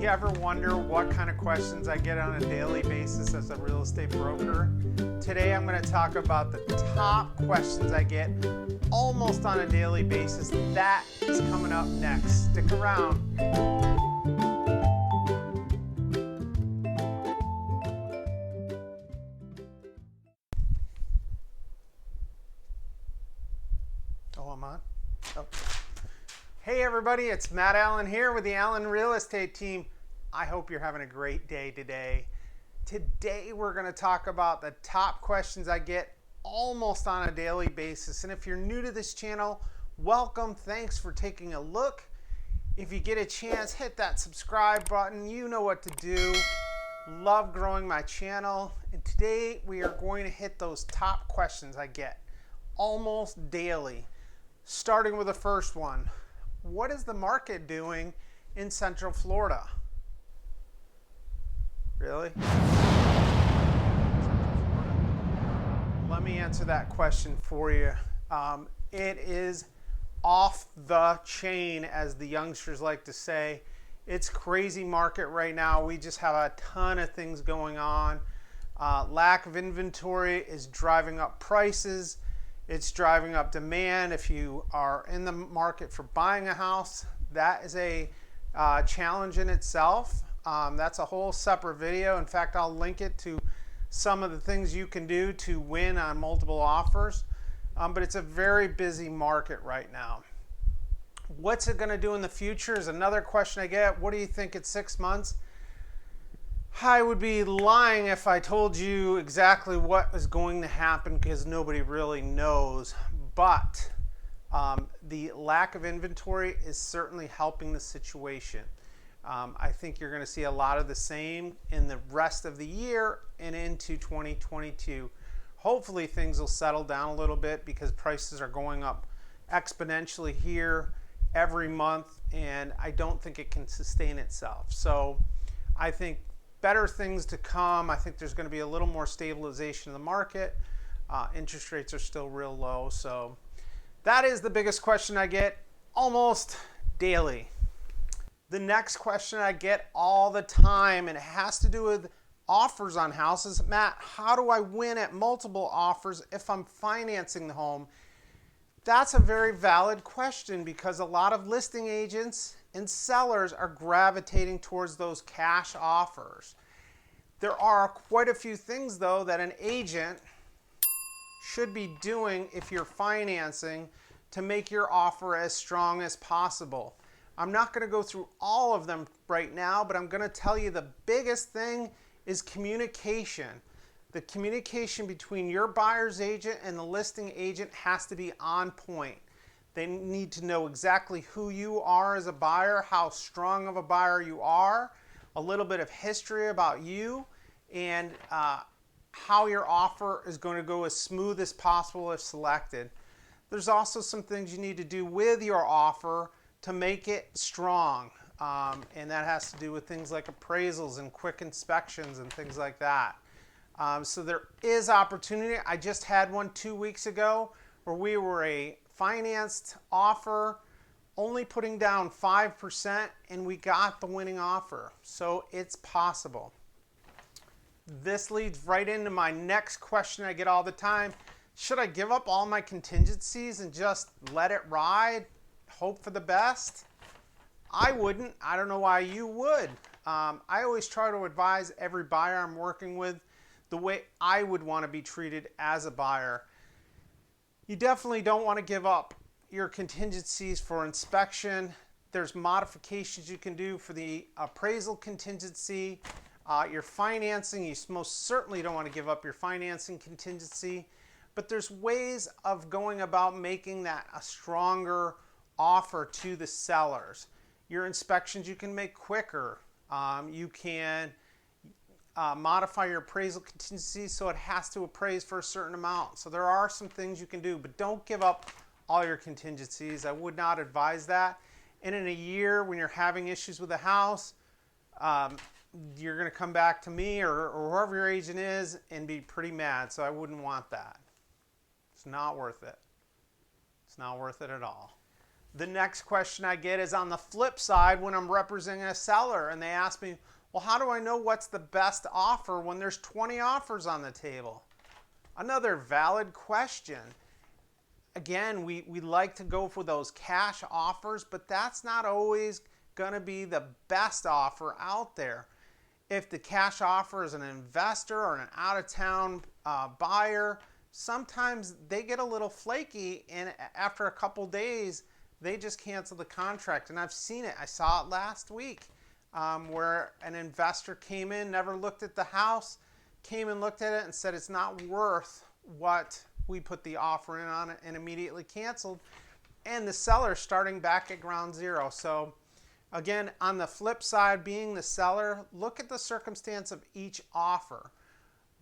you ever wonder what kind of questions I get on a daily basis as a real estate broker? Today I'm going to talk about the top questions I get almost on a daily basis. That is coming up next. Stick around. Oh, I'm on? Oh. Hey everybody, it's Matt Allen here with the Allen Real Estate Team. I hope you're having a great day today. Today we're going to talk about the top questions I get almost on a daily basis. And if you're new to this channel, welcome. Thanks for taking a look. If you get a chance, hit that subscribe button. You know what to do. Love growing my channel. And today we are going to hit those top questions I get almost daily. Starting with the first one. What is the market doing in Central Florida? Really? Let me answer that question for you. It is off the chain, as the youngsters like to say. It's crazy market right now. We just have a ton of things going on. Lack of inventory is driving up prices. It's driving up demand. If you are in the market for buying a house, that is a challenge in itself. That's a whole separate video. In fact, I'll link it to some of the things you can do to win on multiple offers. But it's a very busy market right now. What's it going to do in the future is another question I get. What do you think at 6 months? I would be lying if I told you exactly what is going to happen because nobody really knows. But the lack of inventory is certainly helping the situation. I think you're going to see a lot of the same in the rest of the year and into 2022. Hopefully things will settle down a little bit because prices are going up exponentially here every month, and I don't think it can sustain itself. So I think better things to come. I think there's going to be a little more stabilization in the market. Interest rates are still real low. So that is the biggest question I get almost daily. The next question I get all the time, and it has to do with offers on houses. Matt, how do I win at multiple offers if I'm financing the home? That's a very valid question because a lot of listing agents and sellers are gravitating towards those cash offers. There are quite a few things though that an agent should be doing if you're financing to make your offer as strong as possible. I'm not going to go through all of them right now, but I'm going to tell you the biggest thing is communication. The communication between your buyer's agent and the listing agent has to be on point. They need to know exactly who you are as a buyer, how strong of a buyer you are, a little bit of history about you, and how your offer is going to go as smooth as possible if selected. There's also some things you need to do with your offer to make it strong, and that has to do with things like appraisals and quick inspections and things like that. So there is opportunity. I just had one 2 weeks ago where we were a financed offer, only putting down 5%, and we got the winning offer. So it's possible. This leads right into my next question I get all the time. Should I give up all my contingencies and just let it ride, hope for the best? I wouldn't. I don't know why you would. I always try to advise every buyer I'm working with the way I would want to be treated as a buyer. You definitely don't want to give up your contingencies for inspection. There's modifications you can do for the appraisal contingency. Your financing, you most certainly don't want to give up your financing contingency. But there's ways of going about making that a stronger offer to the sellers. Your inspections you can make quicker. You can modify your appraisal contingency so it has to appraise for a certain amount. So there are some things you can do, but don't give up all your contingencies. I would not advise that. And in a year when you're having issues with the house, you're going to come back to me or whoever your agent is and be pretty mad. So I wouldn't want that. It's not worth it. It's not worth it at all. The next question I get is on the flip side when I'm representing a seller and they ask me, well, how do I know what's the best offer when there's 20 offers on the table? Another valid question. Again, we like to go for those cash offers, but that's not always going to be the best offer out there. If the cash offer is an investor or an out-of-town buyer, sometimes they get a little flaky, and after a couple days, they just cancel the contract. And I've seen it. I saw it last week where an investor came in, never looked at the house, came and looked at it and said it's not worth what we put the offer in on it, and immediately canceled. And the seller starting back at ground zero. So again, on the flip side, being the seller, look at the circumstance of each offer.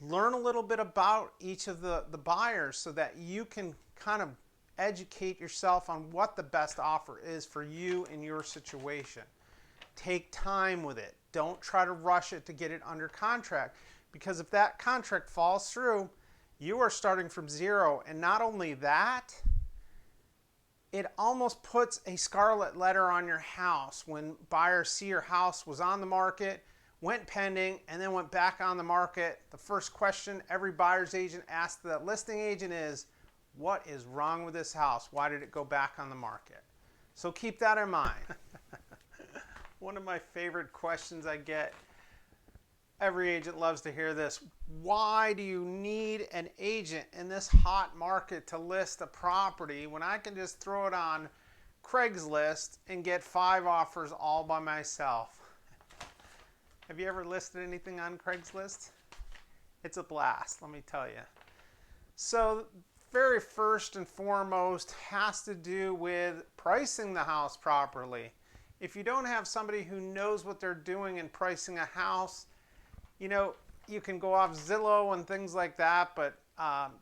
Learn a little bit about each of the buyers so that you can kind of educate yourself on what the best offer is for you in your situation. Take time with it. Don't try to rush it to get it under contract, because if that contract falls through, you are starting from zero. And not only that, it almost puts a scarlet letter on your house when buyers see your house was on the market, went pending, and then went back on the market. The first question every buyer's agent asks the listing agent is, what is wrong with this house? Why did it go back on the market? So keep that in mind. One of my favorite questions I get, every agent loves to hear this. Why do you need an agent in this hot market to list a property when I can just throw it on Craigslist and get 5 offers all by myself? Have you ever listed anything on Craigslist? It's a blast, let me tell you. So very first and foremost has to do with pricing the house properly. If you don't have somebody who knows what they're doing in pricing a house, you know, you can go off Zillow and things like that, but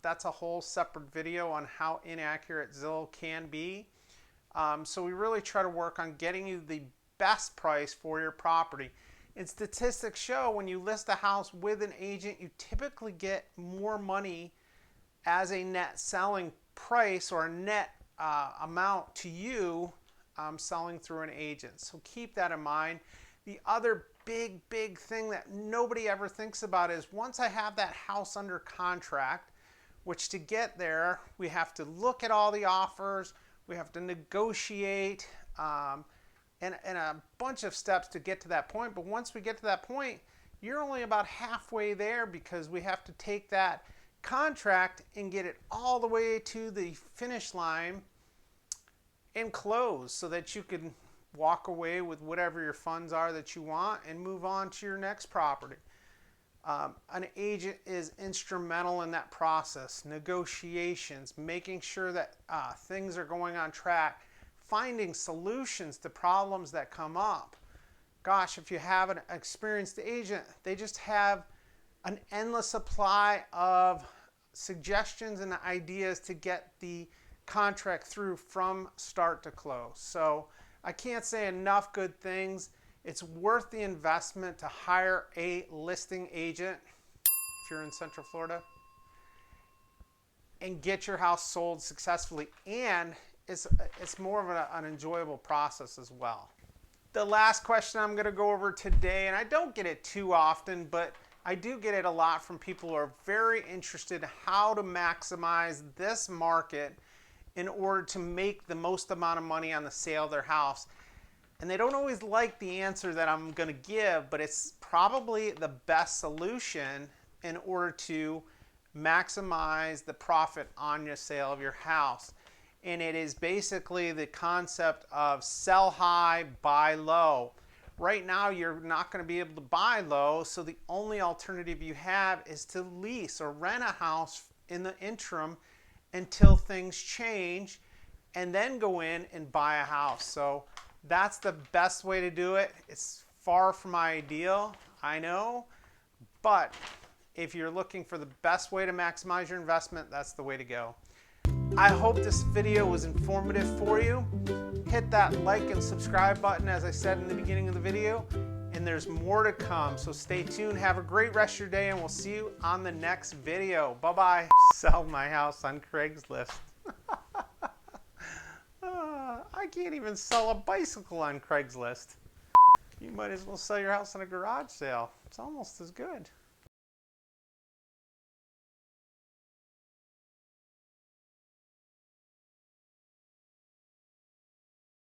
that's a whole separate video on how inaccurate Zillow can be. So we really try to work on getting you the best price for your property. And statistics show when you list a house with an agent, you typically get more money as a net selling price or a net amount to you selling through an agent. So keep that in mind. The other big thing that nobody ever thinks about is once I have that house under contract, which to get there, we have to look at all the offers, we have to negotiate, and a bunch of steps to get to that point. But once we get to that point, you're only about halfway there, because we have to take that contract and get it all the way to the finish line and close so that you can walk away with whatever your funds are that you want and move on to your next property. An agent is instrumental in that process. Negotiations, making sure that things are going on track, finding solutions to problems that come up. Gosh, if you have an experienced agent, they just have an endless supply of suggestions and ideas to get the contract through from start to close. So I can't say enough good things. It's worth the investment to hire a listing agent if you're in Central Florida and get your house sold successfully. And it's more of an enjoyable process as well. The last question I'm going to go over today, and I don't get it too often, but I do get it a lot from people who are very interested in how to maximize this market in order to make the most amount of money on the sale of their house. And they don't always like the answer that I'm going to give, but it's probably the best solution in order to maximize the profit on your sale of your house. And it is basically the concept of sell high, buy low. Right now, you're not going to be able to buy low, so the only alternative you have is to lease or rent a house in the interim until things change, and then go in and buy a house. So that's the best way to do it. It's far from ideal, I know, but if you're looking for the best way to maximize your investment, that's the way to go. I hope this video was informative for you. Hit that like and subscribe button, as I said in the beginning of the video, and there's more to come. So stay tuned. Have a great rest of your day, and we'll see you on the next video. Bye-bye. Sell my house on Craigslist. I I can't even sell a bicycle on Craigslist. You might as well sell your house on a garage sale. It's almost as good.